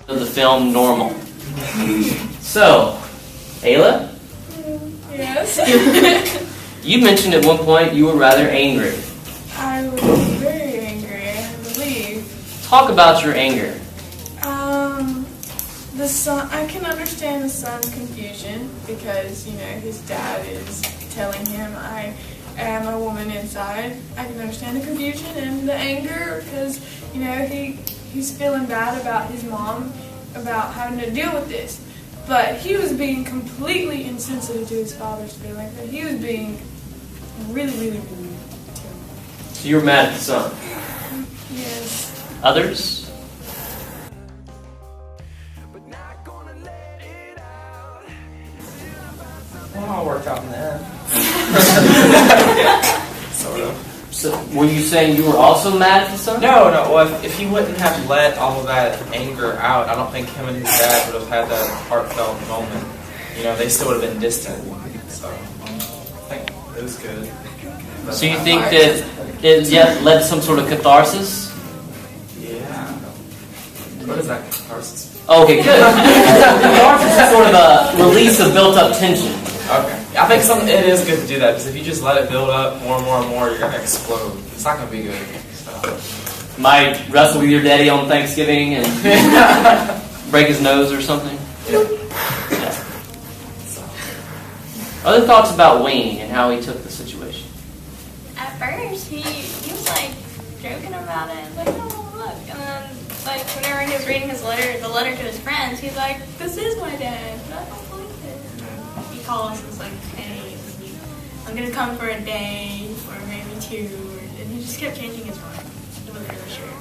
of the film Normal. So, Ayla? Yes. You mentioned at one point you were rather angry. I was very angry, I believe. Talk about your anger. The son, I can understand the son's confusion because, his dad is telling him, I am a woman inside. I can understand the confusion and the anger because, he's feeling bad about his mom, about having to deal with this. But he was being completely insensitive to his father's feelings, and he was being really, really, really mean to him. So you were mad at the son? Yes. Others? Well, I'll work out in that. Sort of. So, were you saying you were also mad at the son? No. Well, if he wouldn't have let all of that anger out, I don't think him and his dad would have had that heartfelt moment. They still would have been distant. So, I think it was good. So you think that it led to some sort of catharsis? Yeah. What is that catharsis? Okay, good. Catharsis is sort of a release of built-up tension. Okay. I think it is good to do that, because if you just let it build up more and more and more, you're going to explode. It's not going to be good. So. Might wrestle with your daddy on Thanksgiving and break his nose or something? Yeah. Other thoughts about Wayne and how he took the situation? At first, he was like joking about it, like, oh, look. And then, like, whenever he was reading the letter to his friends, he's like, this is my dad. I don't believe it. He calls us and was like, hey, I'm going to come for a day or maybe 2. And he just kept changing his mind. He wasn't really sure.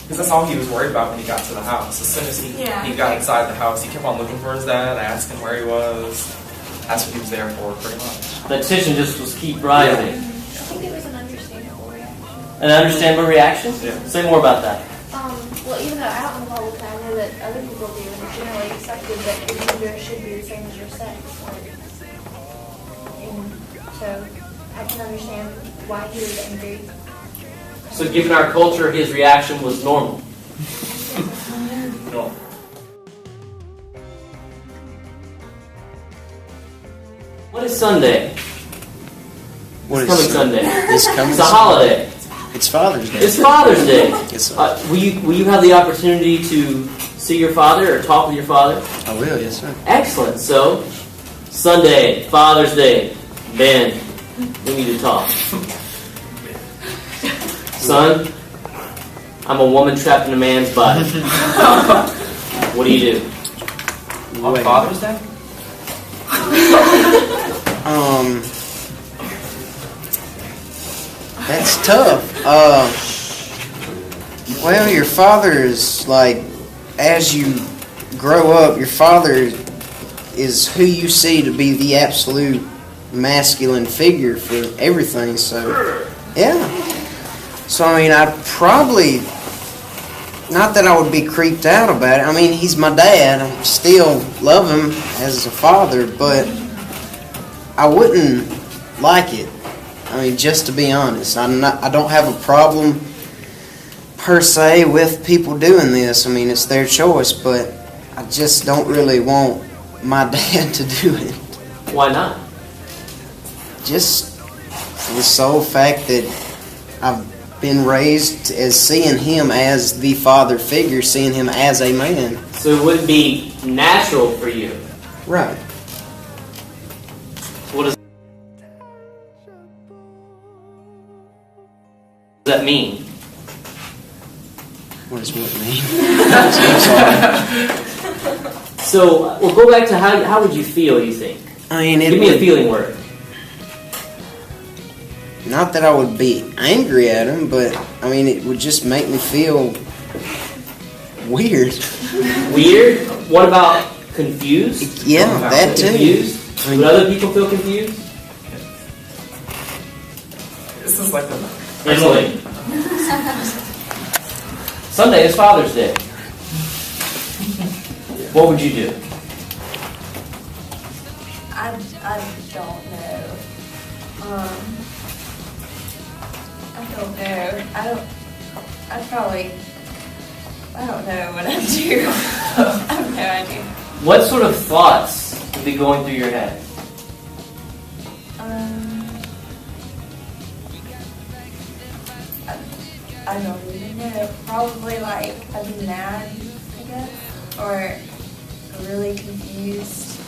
Because that's all he was worried about when he got to the house. As soon as he got inside the house, he kept on looking for his dad, asking where he was. That's what he was there for, pretty much. The tension just was keep rising. I think it was an understandable reaction. An understandable reaction? Yeah. Say more about that. Well, even though I don't know the whole time, I know that other people do, and it's generally accepted that your gender should be the same as your sex. And so I can understand why he was angry. So given our culture, his reaction was normal. No. What is Sunday? What It's coming Sunday. It's coming. It's a holiday. It's Father's Day. It's Father's Day. Yes, Will you have the opportunity to see your father or talk with your father? I will, yes, sir. Excellent. So, Sunday, Father's Day. Ben, we need to talk. Son, I'm a woman trapped in a man's body. What do you do? On Father's Day? That's tough. Well, your father is like, as you grow up, your father is who you see to be the absolute masculine figure for everything. So, yeah. So, I mean, I'd probably, not that I would be creeped out about it. I mean, he's my dad. I still love him as a father, but I wouldn't like it. I mean, just to be honest, I don't have a problem per se with people doing this. I mean, it's their choice, but I just don't really want my dad to do it. Why not? Just for the sole fact that I've been raised as seeing him as the father figure, seeing him as a man. So it wouldn't be natural for you. Right. What does that mean? What does what mean? I'm sorry. So we'll go back to how would you feel, you think? I mean, Give me a feeling word. Not that I would be angry at him, but I mean, it would just make me feel weird. Weird? What about confused? Yeah, that too. Confused? I mean, Would other people feel confused? This is like the... Emily. Sunday is Father's Day. What would you do? I don't know. I don't know. I'd probably I don't know what I'd do. I have no idea. What sort of thoughts would be going through your head? I don't even know. Probably like I'd be mad, I guess, or really confused.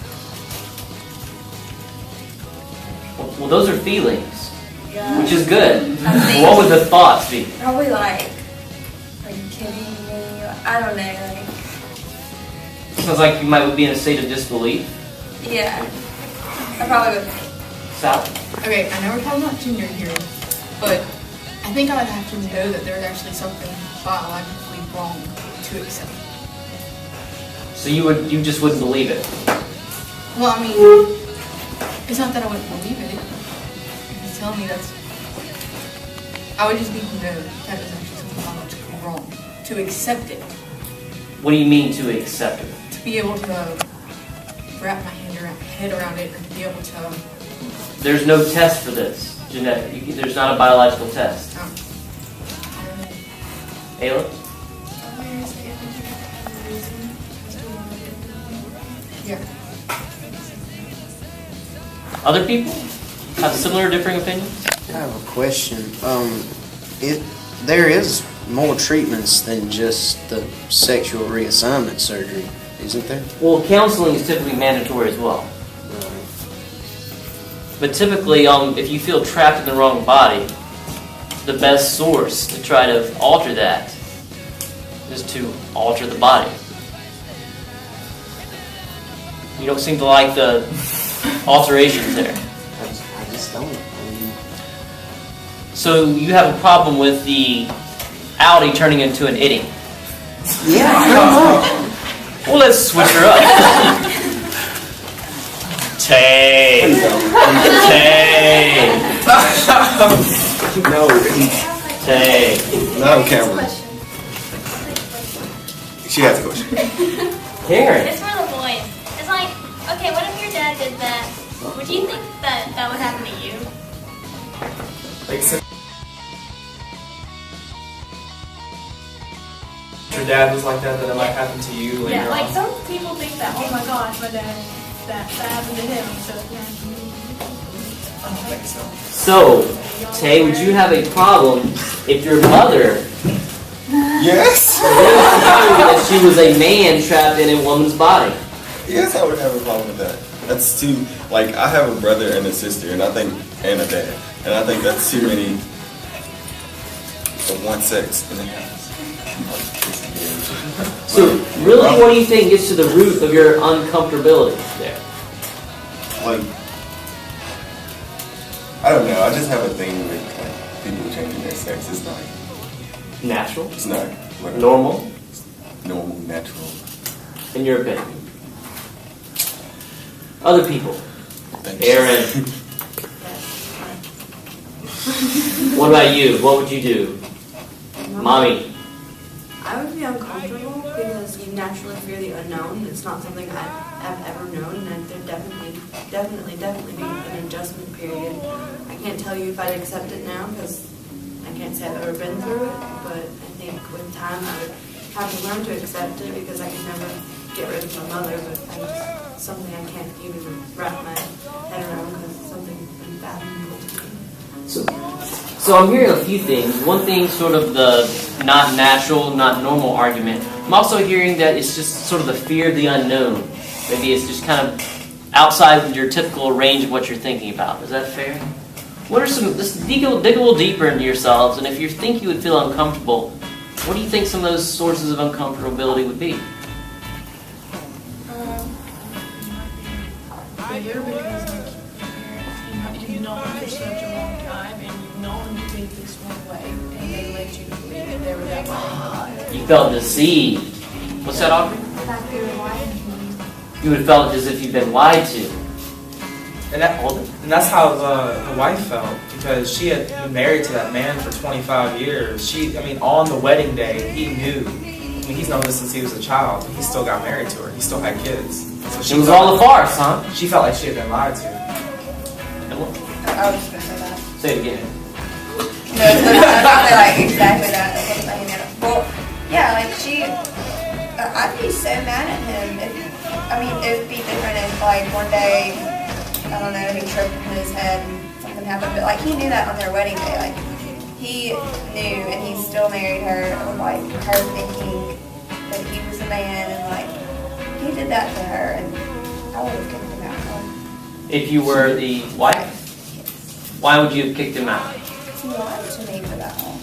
Well, those are feelings, Yeah. which is good. I think What would the thoughts be? probably like, are you kidding me? I don't know. Like, Sounds like you might be in a state of disbelief. yeah, I probably would. Sal? Okay, I know we're talking about Junior here, but I think I would have to know that there's actually something biologically wrong to accept. So you just wouldn't believe it. Well, I mean, it's not that I wouldn't believe it. If you tell me that's, I would just need to know that there's actually something biologically wrong to accept it. What do you mean to accept it? To be able to wrap my head around it and to be able to. There's no test for this. Genetic. There's not a biological test. Ayla? Yeah. Other people have similar differing opinions? I have a question. There is more treatments than just the sexual reassignment surgery, isn't there? Well, counseling is typically mandatory as well. But typically, if you feel trapped in the wrong body, the best source to try to alter that is to alter the body. You don't seem to like the alterations there. I just don't. So you have a problem with the outie turning into an itty. Yeah, Well, let's switch her up. Tay. Tay. No. Tay. Not on camera. She has a question. Karen. It's for the boys. It's like, okay, what if your dad did that? Would you think that that would happen to you? Like, since your dad was like that it might happen to you later Yeah, like on. some people think that, oh my gosh, my dad, that happened to him, so it can happen to me. I don't think so. So, Tay, would you have a problem if your mother Yes. that she was a man trapped in a woman's body? Yes, I would have a problem with that. That's too, like, I have a brother and a sister, and a dad. And I think that's too many of one sex in the house. So, really, what do you think gets to the root of your uncomfortability there? Like, I don't know, I just have a thing with, like, people changing their sex. It's not, Natural? it's not like, Normal? normal, natural. In your opinion? Other people? Thanks. Aaron. What about you? What would you do? Mommy? I would be uncomfortable because you naturally fear the unknown. It's not something I've ever known, and there'd definitely be an adjustment period. I can't tell you if I'd accept it now because I can't say I've ever been through it, but I think with time I would have to learn to accept it because I could never get rid of my mother, but it's something I can't even wrap my head around because it's something unfathomable to me. So I'm hearing a few things. One thing, sort of the not natural, not normal argument. I'm also hearing that it's just sort of the fear of the unknown. Maybe it's just kind of outside your typical range of what you're thinking about. Is that fair? What are some, let's dig a little deeper into yourselves, and if you think you would feel uncomfortable, what do you think some of those sources of uncomfortability would be? Fear because like you've known for such a long time and you've known you did this one way and they let you believe that they were that way. You felt deceived. What's that, Aubrey? You would have felt as if you'd been lied to. And that's how the wife felt, because she had been married to that man for 25 years. On the wedding day, he knew. He's known this since he was a child. He still got married to her. He still had kids. So It was all a farce, huh? She felt like she had been lied to. I was just gonna say that. Say it again. No, that's not like exactly that. That's what I'm saying. Well, Yeah, like I'd be so mad at him it'd be different if like one day, I don't know, he tripped and hit his head and something happened, but like he knew that on their wedding day, like he knew and he still married her with like her thinking that he was a man and like he did that to her and I would have kicked him out. If you were the wife, why would you have kicked him out? He lied to me for that long.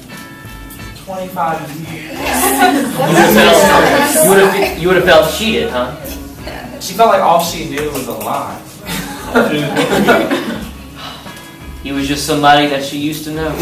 25 years. You would have felt cheated, huh? She felt like all she knew was a lie. He was just somebody that she used to know.